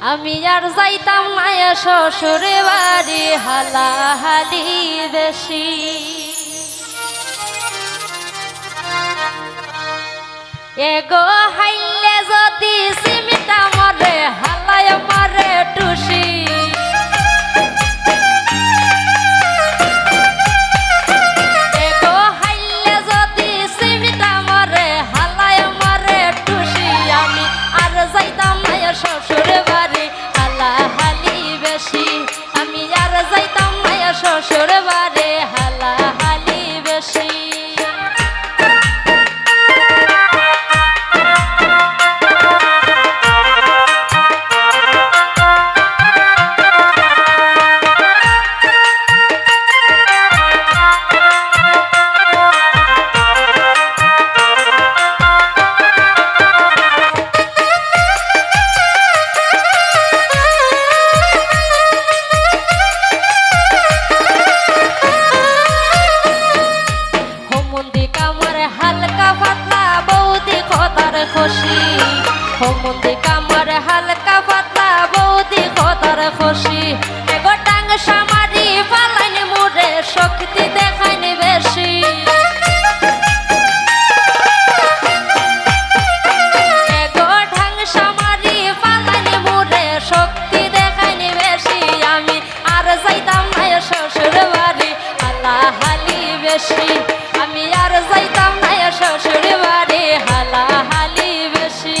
আমি আর যাইতাম না শ্বশুর বাড়ি হালাহালি বেশি এগো হাইলে যদি সিমিটা মরে হালায় মারে টুসি এগো হাইলে যদি সিমিটা মরে হালায় মারে টুসি আমি আর যাইতাম না শ্বশুর বাড়ি হালাহালি বেশি আমি আর যাইতাম না শ্বশুর বাড়ি হালাহালি বেশি হোমন্দি কামার হালকা পাতলা বৌদি খতার খুশি এগো টাং সামারি পালাইনি মুরে শক্তি দেখাইনি বেশি এগো ঢাং সামারি পালাইনি মুরে শক্তি দেখাইনি বেশি আমি আর যাইতাম না শ্বশুর বাড়ি হালাহালি বেশি আমি আর যাইতাম না শ্বশুর বাড়ি হালাহালি বেশি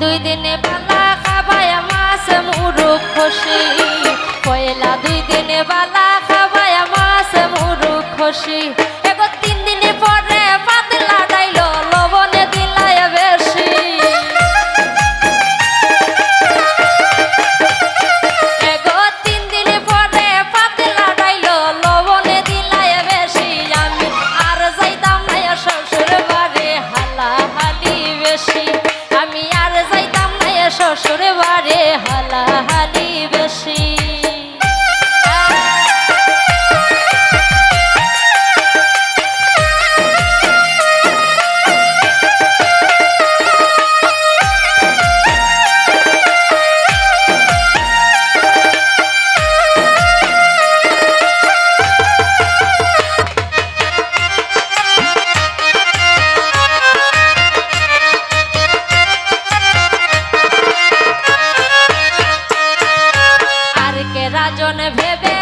দুই দিনে বালা খাবায় মাছ মুরুখ খুশি পয়লা দুই দিনে বালা খাবায় মাছ মুরুখ খুশি এগো তিন দিনে পরে পাতলা ডাইল লবণে দিলায় বেশি এগো তিন দিনে পরে পাতলা ডাইল লবণে দিলায় বেশি আমি আর যাইতাম না শ্বশুর বাড়ি হালাহালি বেশি আমি আর যাইতাম না শ্বশুর বাড়ি হালাহালি বেশি রাজন ভেবে